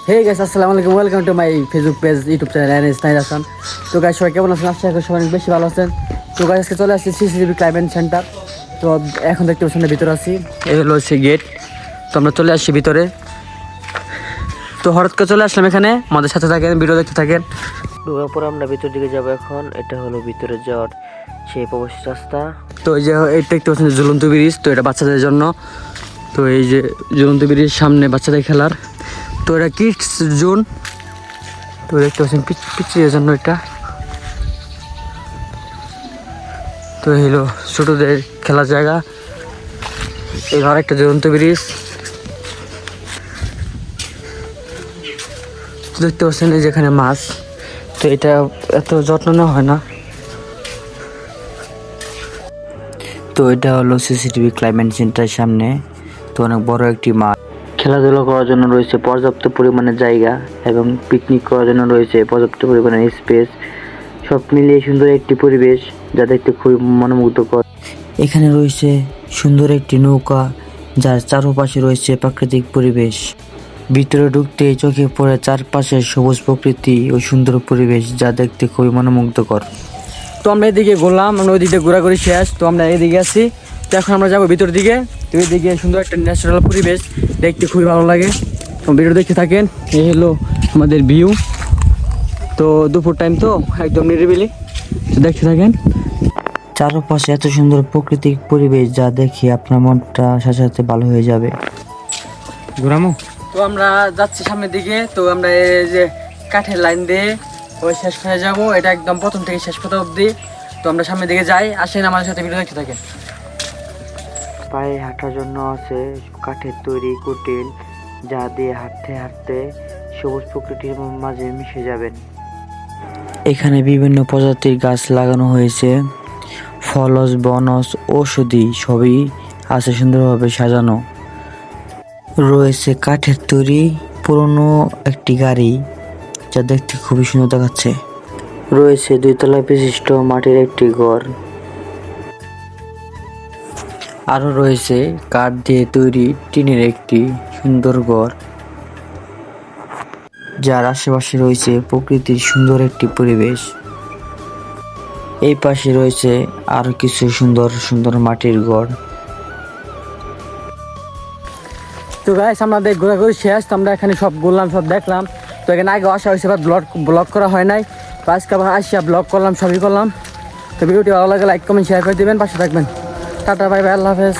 Hey guys, আসসালামু আলাইকুম, welcome to my Facebook page, YouTube channel NS Nair Hasan. তো guys, সবাই কেমন আছেন? আশা করি সবাই অনেক বেশি ভালো আছেন। তো গাইস, আজকে চলে আসছি সিসিটিভি ক্লাইমেট সেন্টার। তো এখন দেখতে পাচ্ছেন ভিতরে আছি, এই হলো সে গেট। তো আমরা চলে আসছি ভিতরে। তো হঠাৎ করে চলে আসলাম এখানে, আমাদের সাথে থাকেন, ভিডিও দেখতে থাকেন। ঢোকার পর আমরা ভিতর দিকে যাবো। এখন এটা হলো ভিতরে যাওয়ার সেই প্রবেশ রাস্তা। তো এই যে এটা দেখতে পাচ্ছেন ঝুলন্ত ব্রিজ, তো এটা বাচ্চাদের জন্য। তো এই যে ঝুলন্ত ব্রিজ সামনে বাচ্চাদের খেলার, তো এটা কিডস জোন। তো দেখতে পাচ্ছেন পিচ্চিদের জন্য এটা। তো এই হলো ছোটদের খেলার জায়গা। এই ঘর একটা ঝুলন্ত ব্রিজ দেখতে পাচ্ছেন, এই যেখানে মাছ। তো এটা এত যত্ন নেওয়া হয় না। তো এটা হলো সিসিটিভি ক্লাইমেট সেন্টারের সামনে। তো অনেক বড় একটি মাঠ, খেলাধুলা করার জন্য রয়েছে পর্যাপ্ত পরিমাণে জায়গা এবং পিকনিক করার জন্য রয়েছে পর্যাপ্ত পরিমাণে স্পেস। সব মিলিয়ে সুন্দর একটি পরিবেশ, যা দেখতে খুবই মনোমুগ্ধকর। এখানে রয়েছে সুন্দর একটি নৌকা, যার চারপাশে রয়েছে প্রাকৃতিক পরিবেশ। ভিতরে ঢুকতে চোখে পড়ে চারপাশে সবুজ প্রকৃতি ও সুন্দর পরিবেশ, যা দেখতে খুবই মনোমুগ্ধকর। তো আমরা এদিকে ঘুরলাম, আমরা ওইদিকে ঘোরাঘুরি শেষ। তো আমরা এদিকে আছি, তো এখন আমরা যাবো ভিতর দিকে। তো এদিকে সুন্দর একটা ন্যাচারাল পরিবেশ, দেখতে খুবই ভালো লাগে। তো ভিডিও দেখতে থাকেন। এই হলো আমাদের ভিউ। তো দুপুর টাইম, তো একদম নিরিবিলি, তো দেখতে থাকেন। চারপাশে এত সুন্দর প্রাকৃতিক পরিবেশ, যা দেখে আপনার মনটা সাথে সাথে ভালো হয়ে যাবে। ঘুরামো। তো আমরা যাচ্ছি সামনের দিকে। তো আমরা এই যে কাঠের লাইন দিয়ে ওই শেষ হয়ে যাব, এটা একদম প্রথম থেকে শেষ পর্যন্ত অবধি। তো আমরা সামনের দিকে যাই, আসেন আমাদের সাথে ভিডিও দেখতে থাকেন। পায়ে হাঁটার জন্য আছে কাঠের তৈরি কুটিল, যা দিয়ে হাঁটতে হাঁটতে সবুজ প্রকৃতির মাঝে মিশে যাবেন। এখানে বিভিন্ন প্রজাতির গাছ লাগানো হয়েছে, ফলজ, বনজ, ঔষধি সবই আছে সুন্দরভাবে সাজানো। রয়েছে কাঠের তৈরি পুরনো একটি গাড়ি, যা দেখতে খুবই সুন্দর দেখাচ্ছে। রয়েছে 2 তলা বিশিষ্ট মাটির একটি ঘর। আরো রয়েছে কাঠ দিয়ে তৈরি টিনের একটি সুন্দর ঘর, যার আশেপাশে রয়েছে প্রকৃতির সুন্দর একটি পরিবেশ। এই পাশে রয়েছে আরো কিছু সুন্দর সুন্দর মাটির ঘর। তো গাইস, আমাদের ঘোরাঘুরি শেষ। আমরা এখানে সব ঘুরলাম, সব দেখলাম। তো এখানে আগে আসা হয়েছে, বা ব্লগ করা হয় নাই। তো আজকে আবার আসিয়া ব্লগ করলাম, সবই করলাম। তো ভিডিওটি ভালো লাগে লাইক কমেন্ট শেয়ার করে দেবেন, পাশে থাকবেন। টাটা, বাই বাই, আল্লাহ হাফেজ।